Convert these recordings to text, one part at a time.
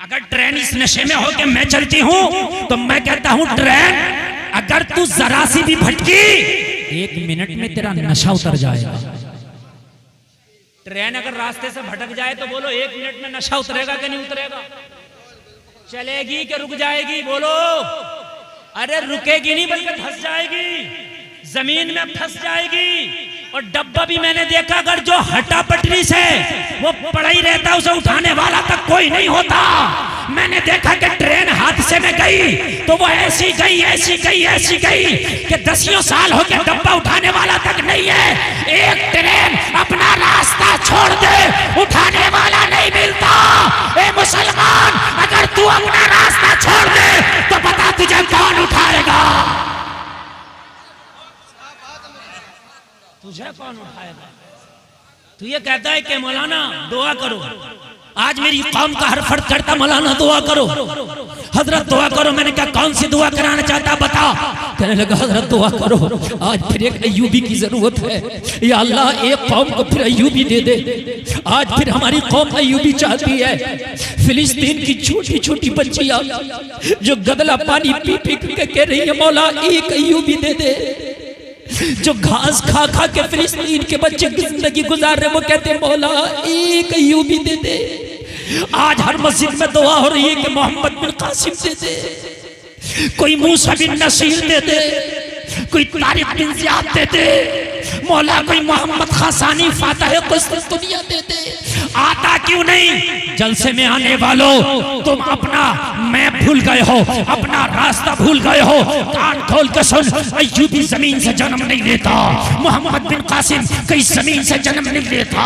अगर ट्रेन इस नशे में हो के मैं चलती हूं तो मैं कहता हूं ट्रेन अगर तू जरा सी भी भटकी 1 मिनट में तेरा नशा उतर जाएगा। ट्रेन अगर रास्ते से भटक जाए तो बोलो 1 मिनट में नशा उतरेगा कि नहीं उतरेगा? चलेगी कि रुक जाएगी? बोलो। अरे रुकेगी नहीं बल्कि फंस जाएगी, जमीन में फंस जाएगी। और डब्बा भी मैंने देखा अगर जो हटा पटरी से वो पड़ा ही रहता उसे उठाने वाला तक कोई नहीं होता। मैंने देखा कि ट्रेन हादसे में गई तो वो ऐसी गई ऐसी गई ऐसी गई कि 10 साल हो गए डब्बा उठाने वाला तक नहीं है। एक ट्रेन अपना रास्ता छोड़ दे उठाने वाला नहीं मिलता। ए मुसलमान अगर तू अपना रास्ता छोड़ दे तो बता तुझे कौन उठाएगा? तुझे कौन उठाएगा? तू ये कहता है कि मौलाना दुआ करो, आज मेरी कौम का हर फर्द करता मौलाना दुआ करो, हजरत दुआ करो। मैंने कहा कौन सी दुआ कराना चाहता बता? कहने लगा हजरत दुआ करो, आज फिर एक अय्यूबी की जरूरत है। या अल्लाह एक कौम को फिर अय्यूबी दे दे। आज फिर हमारी कौम अय्यूबी चाहती है। फिलिस्तीन की छोटी छोटी बच्चियां जो गदला पानी पी पी के कह रही है मौला एक अय्यूबी दे दे। जो घास खा खा के फिलिस्तीन के बच्चे जिंदगी गुजार रहे वो कहते हैं मौला एक अय्यूबी दे दे। आज हर मस्जिद में दुआ हो रही है कि मोहम्मद बिन कासिम दे दे, कोई मूसा बिन नसीर दे दे, कोई तारिक बिन ज़ियाद दे दे, मौला कोई मोहम्मद खासानी फातह कुस्तुनिया दे दे। आता क्यों नहीं? जलसे में आने वालों तुम अपना मैप भूल गए हो, अपना रास्ता भूल गए हो। कान खोल के सुन, अय्यूबी जमीन से जन्म नहीं लेता, मोहम्मद बिन कासिम कई जमीन से जन्म नहीं लेता,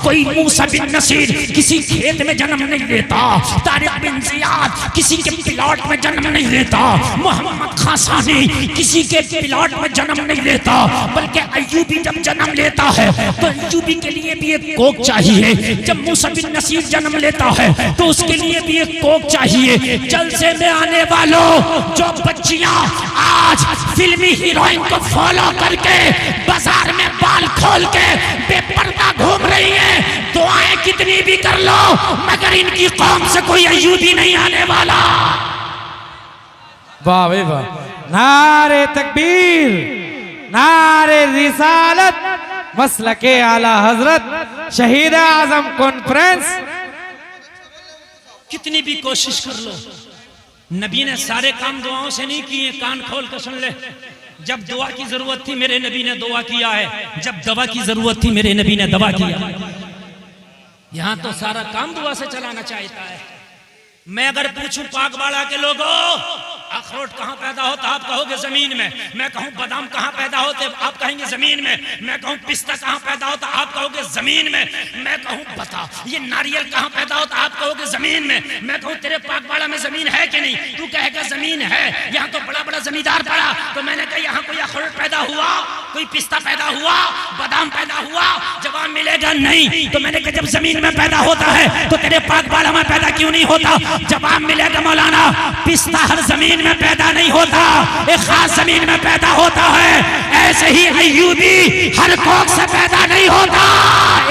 कोई मूसा बिन नसीर किसी खेत में जन्म नहीं लेता, तारिक बिन ज़ियाद किसी के प्लॉट में जन्म नहीं लेता, मोहम्मद खासानी किसी के प्लॉट में जन्म नहीं लेता। बल्कि अय्यूबी जब जन्म लेता है तो अय्यूबी के लिए भी एक कोक चाहिए। जब मूसा बिन नसीर जन्म लेता है तो उसके लिए भी एक कोक चाहिए। जलसे में आने वालों जो बच्चियां आज फिल्मी हीरोइन को फॉलो करके बाजार में बाल खोल के बेपर्दा घूम रही हैं, दुआएं कितनी भी कर लो मगर इनकी कौम से कोई अय्यूबी नहीं आने वाला। वाह भाई वाह, नारे तकबीर, नारे रिसालत, मसलके आला हजरत शहीद आजम कॉन्फ्रेंस। कितनी भी कोशिश कर लो, नबी ने सारे काम दुआओं से नहीं किए। कान खोल कर सुन ले, जब दुआ की जरूरत थी मेरे नबी ने दुआ किया है, जब दवा की जरूरत थी मेरे नबी ने दवा किया। यहां तो सारा काम दुआ से चलाना चाहता है। मैं अगर पूछूं पागवाड़ा के लोगों अखरोट कहां पैदा होता आप कहोगे जमीन में। मैं कहूं बादाम कहां पैदा होते आप कहेंगे जमीन में। मैं कहूं पिस्ता कहां पैदा होता आप कहोगे जमीन में। मैं कहूं बता ये नारियल कहां पैदा होता आप कहोगे जमीन में। मैं कहूं तेरे पागवाड़ा में जमीन है कि नहीं, तू कहेगा जमीन है। यहाँ तो बड़ा बड़ा जमींदार पड़ा, तो मैंने कहा यहाँ कोई अखरोट पैदा हुआ, कोई पिस्ता पैदा हुआ, बादाम पैदा हुआ? जवाब मिलेगा नहीं। तो मैंने कहा जब जमीन में पैदा होता है तो तेरे पागवाड़ा में पैदा क्यों नहीं होता? जवाब मिलेगा मौलाना पिस्ता हर जमीन में पैदा नहीं होता, एक खास जमीन में पैदा होता है। ऐसे ही अय्यूबी हर कोख से पैदा नहीं होता,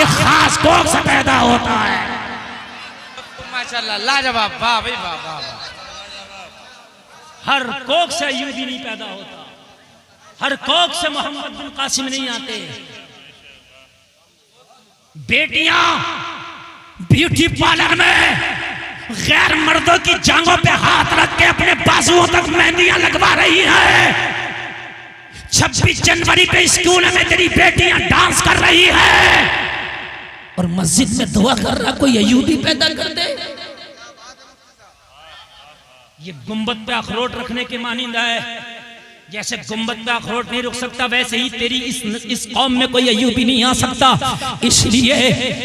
एक खास कोख से पैदा होता है। माशाल्लाह लाजवाब, वाह भाई वाह वाह। हर कोख से अय्यूबी नहीं पैदा होता, हर कोख से मोहम्मद बिन कासिम नहीं आते। बेटियां ब्यूटी पार्लर में गैर मर्दों की जांघों पे हाथ रख के अपने बाजुओं तक मेहंदियां लगवा रही है। 26 जनवरी पे स्कूल में तेरी बेटियां डांस कर रही है और मस्जिद में दुआ कर रहा कोई अय्यूबी पैदा कर दे। ये गुंबद पे अखरोट रखने के मानिंदा है। जैसे गुंबद पे अखरोट नहीं रुक सकता वैसे ही तेरी इस कौम में कोई अय्यूबी नहीं आ सकता। इसलिए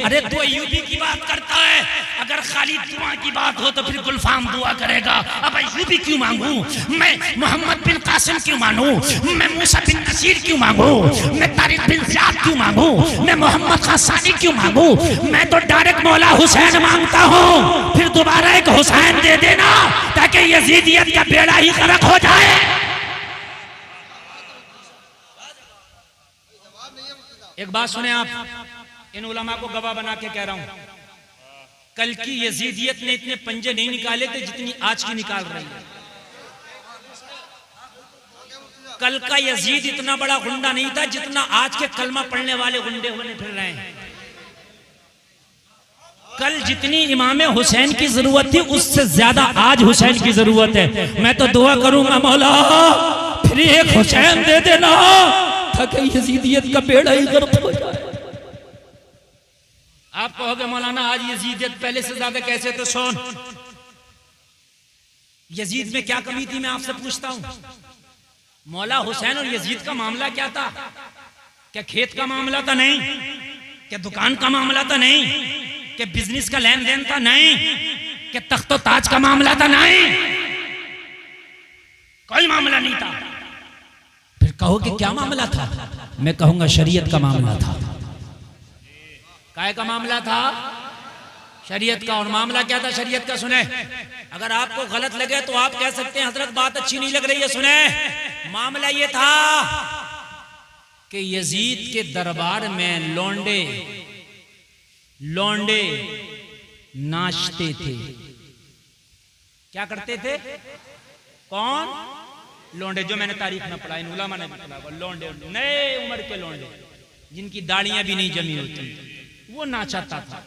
अरे तू अय्यूबी की बात करता है, अगर खाली दुआ की बात हो तो फिर गुलफाम दुआ करेगा। अब अय्यूबी क्यों मांगू मैं? मोहम्मद बिन कासिम क्यों मांगू मैं? मूसा बिन नसीर क्यों मांगू मैं? तारिक बिन ज़ियाद क्यों मांगू मैं? मोहम्मद खासानी क्यों मांगू मैं? तो डायरेक्ट मौला हुसैन मांगता हूँ। फिर दोबारा एक हुसैन दे देना ताकि यजीदियत का बेड़ा ही गर्क हो जाए। एक बात सुने आप, इन उलमा को गवाह बना के कह रहा हूं, कल की यजीदियत ने इतने पंजे नहीं निकाले थे जितनी आज की निकाल रही है। कल का यजीद इतना बड़ा गुंडा नहीं था जितना आज के कलमा पढ़ने वाले गुंडे होने फिर रहे हैं। कल जितनी इमाम हुसैन की जरूरत थी उससे ज्यादा आज हुसैन की जरूरत है। मैं तो दुआ करूंगा मौला फिर एक हुसैन दे देना ताकि यजीदियत का बेड़ा ही गर्क हो जाए। आप कहोगे मौलाना आज यजीदियत पहले से ज्यादा कैसे, तो सुन, यजीद में क्या कमी थी मैं आपसे पूछता हूं। मौला हुसैन और यजीद का मामला क्या था? क्या खेत का मामला था? नहीं। क्या दुकान का मामला था? नहीं। क्या बिजनेस का लेन देन था? नहीं। क्या तख्तो ताज का मामला था? नहीं, कोई मामला नहीं था। फिर कहो कि क्या मामला था? मैं कहूंगा शरीयत का मामला था। काय का मामला था? शरीयत का। और मामला क्या था शरीयत का? सुने, अगर आपको गलत लगे तो आप कह सकते हैं हजरत बात अच्छी नहीं लग रही है। सुने, मामला ये था कि यजीद के दरबार में लौंडे नाचते थे। क्या करते थे? कौन? लौंडे। जो मैंने तारीख में पढ़ा, इन उलमा ने भी पढ़ा, लौंडे, नए उम्र के लौंडे जिनकी दाढ़ियां भी नहीं जमी होती, वो नाचाता था।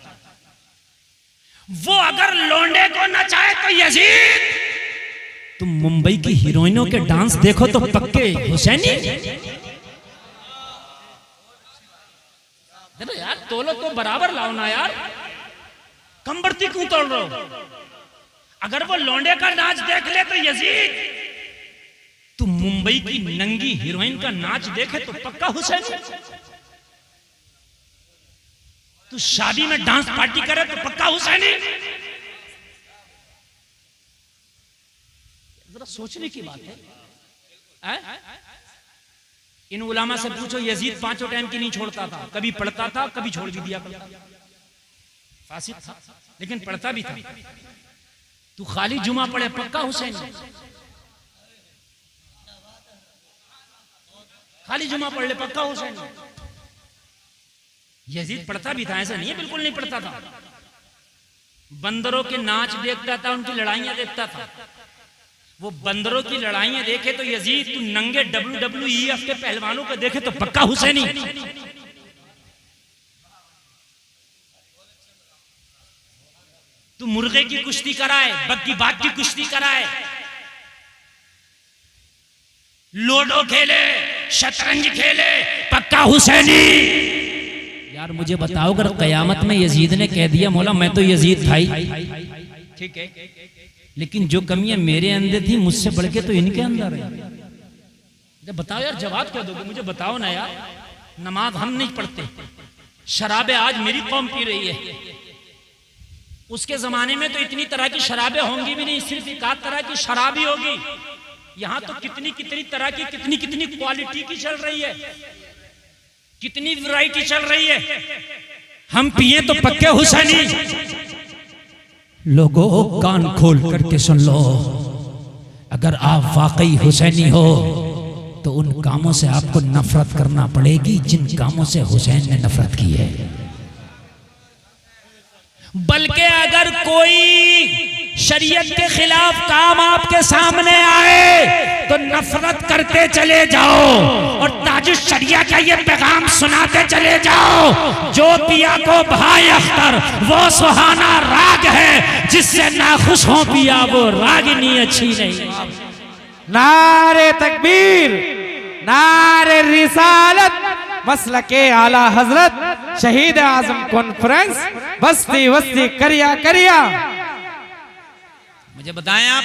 वो अगर लौंडे को नचाए तो यजीद, तुम मुंबई की हीरोइनों के डांस देखो तो पक्के हुसैनी। यार तोलो तो बराबर लाओ ना यार, कम बढ़ती क्यों तोड़ रहे हो? अगर वो लौंडे का नाच देख ले तो यजीद, तुम मुंबई की नंगी हीरोइन का नाच देखे तो पक्का हुसैनी। तू शादी में डांस पार्टी करे तो पक्का हुसैनी। जरा सोचने की बात है। इन उलामा से पूछो, यजीद 5 टाइम की नहीं छोड़ता था, कभी पढ़ता था कभी छोड़ भी दिया करता, फासिक था लेकिन पढ़ता भी था। तू खाली जुमा पढ़े पक्का हुसैनी, खाली जुमा पढ़ ले पक्का हुसैनी। यजीद पढ़ता भी था, ऐसा नहीं है बिल्कुल नहीं पढ़ता था। बंदरों के नाच देखता था, उनकी लड़ाइयां देखता था। वो बंदरों की लड़ाइयां देखे तो यजीद, तू नंगे WWEF के पहलवानों को देखे तो पक्का हुसैनी। तू मुर्गे की कुश्ती कराए, बग की बात की कुश्ती कराए, लूडो खेले, शतरंज खेले, पक्का हुसैनी। यार मुझे बताओ, अगर कयामत में यजीद ने कह दिया मौला मैं तो यजीद था ही, ठीक है, लेकिन जो कमियां मेरे अंदर थी मुझसे बढ़ के तो इनके अंदर है, बताओ यार जवाब क्या दोगे? मुझे बताओ ना यार। नमाज हम नहीं पढ़ते, शराबें आज मेरी कौम पी रही है, उसके जमाने में तो इतनी तरह की शराबें होंगी भी नहीं, सिर्फ एक आध तरह की शराब ही होगी। यहाँ तो कितनी कितनी तरह की, कितनी कितनी क्वालिटी की चल रही है, कितनी वैरायटी चल रही है। हम पिए तो पक्के हुसैनी। लोगों कान खोल करके सुन लो, अगर आप वाकई हुसैनी हो तो उन कामों से आपको नफरत करना पड़ेगी जिन कामों से हुसैन ने नफरत की है। बल्कि अगर कोई शरीयत के खिलाफ काम आपके सामने आए तो नफरत करते चले जाओ और ताजुश शरिया का ये पैगाम सुनाते चले जाओ, जो पिया को भाई अख्तर वो सुहाना राग है, जिससे नाखुश हो पिया वो रागिनी अच्छी नहीं। नारे तकबीर, नारे रिसालत, मसलके आला हजरत शहीद आजम कॉन्फ्रेंस बस्ती बस्ती करिया करिया। मुझे बताएं आप,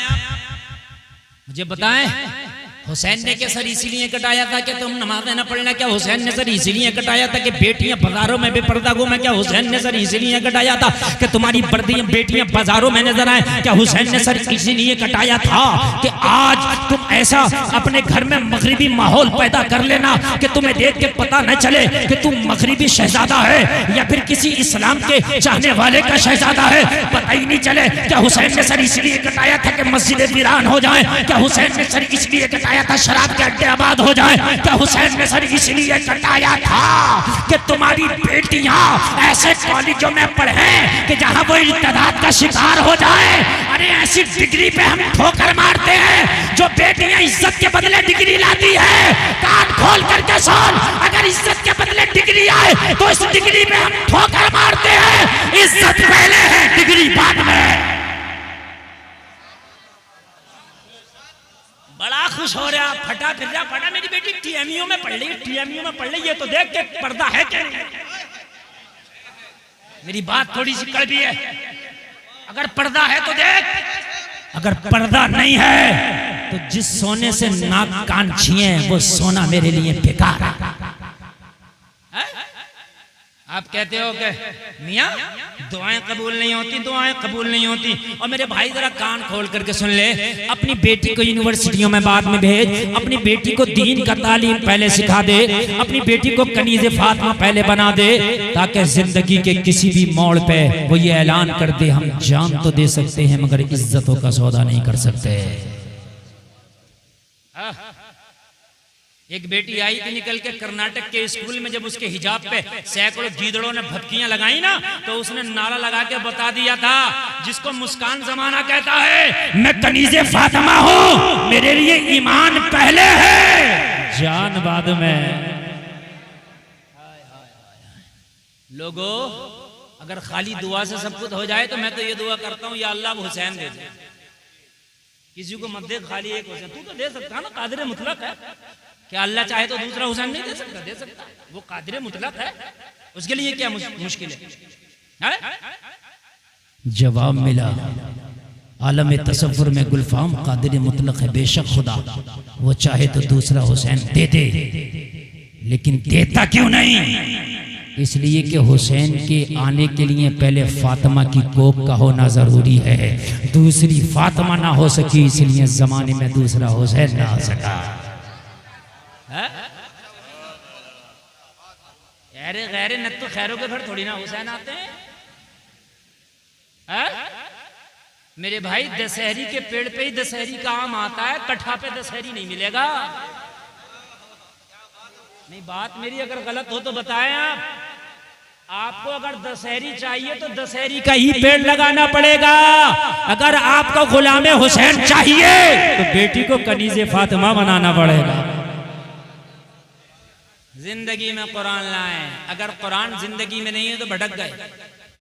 मुझे बताएं हुसैन ने क्या सर इसीलिए कटाया था कि तुम नमाज़ें न पढ़ना? क्या हुसैन ने सर इसीलिए कटाया था कि बेटियां बाजारों में बेपर्दा घूमें? क्या हुसैन ने सर इसीलिए कटाया था कि तुम्हारी बेटियां बाजारों में नजर आए? क्या हुसैन ने सर इसीलिए कटाया था कि आज तुम ऐसा अपने घर में मगरिबी माहौल पैदा कर लेना कि तुम्हें देख के पता न चले कि तुम मगरिबी शहजादा है या फिर किसी इस्लाम के चाहने वाले का शहजादा है, पता ही नहीं चले? क्या हुसैन ने सर इसलिए कटाया था कि मस्जिदें वीरान हो जाए? क्या हुसैन ने सर इसलिए कटाया चाहता था शराब के अड्डे आबाद हो जाए। क्या हुसैन ने सर इसलिए कटाया था कि तुम्हारी बेटियां ऐसे कॉलेजों में पढ़े कि जहां वो इर्तिदाद का शिकार हो जाए। अरे ऐसी डिग्री पे हम ठोकर मारते हैं जो बेटियां इज्जत के बदले डिग्री लाती है। कान खोल करके सुन, अगर इज्जत के बदले डिग्री आए तो इस डिग्री पे हम ठोकर मारते हैं। इज्जत पहले है, डिग्री बाद में। बड़ा खुश हो रहा, फटा फिर रहा, पढ़ा मेरी बेटी टीएमयू में पढ़ रही, टीएमयू में पढ़ रही है, तो देख के पर्दा है क्या नहीं। मेरी बात थोड़ी सी कड़वी है, अगर पर्दा है तो देख, अगर पर्दा नहीं है तो जिस सोने से नाक कान छिए वो सोना मेरे लिए बेकार है। आप कहते हो कि मियाँ दुआएं कबूल नहीं होती, दुआएं कबूल नहीं होती। और मेरे भाई जरा कान खोल करके सुन ले, अपनी बेटी को यूनिवर्सिटियों में बाद में भेज, अपनी बेटी को दीन का तालीम पहले सिखा दे, अपनी बेटी को कनीज़े फातिमा पहले बना दे, ताकि जिंदगी के किसी भी मोड़ पे वो ये ऐलान कर दे हम जान तो दे सकते हैं मगर इज्जतों का सौदा नहीं कर सकते। एक बेटी आई थी निकल के कर्नाटक के स्कूल में, जब उसके हिजाब पे सैकड़ों गीदड़ों ने भपकियां लगाई ना, तो उसने नारा लगा के बता दिया था, जिसको मुस्कान जमाना कहता है, मैं कनीज़े फातिमा हूं, मेरे लिए ईमान पहले है, जान बाद में। लोगों, अगर खाली दुआ से सब कुछ हो जाए तो मैं तो ये दुआ करता हूं, या अल्लाह वो हुसैन दे दे। किसी को मत दे, खाली एक हुसैन तू तो दे सकता है ना, कादिर मुतलक है। क्या अल्लाह चाहे तो दूसरा हुसैन नहीं दे सकता? दे सकता, वो कादिर मुतलक है, उसके लिए क्या मुश्किल है? जवाब मिला, आलम तसव्वुर में गुलफाम कादिर मुतलक है, बेशक खुदा वो चाहे तो दूसरा हुसैन दे दे, लेकिन देता क्यों नहीं? इसलिए कि हुसैन के आने के लिए पहले फातिमा की कोख का होना जरूरी है। दूसरी फातिमा ना हो सकी, इसलिए जमाने में दूसरा हुसैन ना आ सका। अरे गैर न तो खैरों के घर थोड़ी ना हुसैन आते हैं। मेरे भाई दशहरी के पेड़ पे ही दशहरी का आम आता है, कट्ठा पे दशहरी नहीं मिलेगा। नहीं, बात मेरी अगर गलत हो तो बताएं आप। आपको अगर दशहरी चाहिए तो दशहरी का ही पेड़ लगाना पड़ेगा। अगर आपको गुलामे हुसैन चाहिए तो बेटी को कनीज़े फातिमा बनाना पड़ेगा। जिंदगी में कुरान लाएं, अगर कुरान जिंदगी में नहीं है तो भटक गए।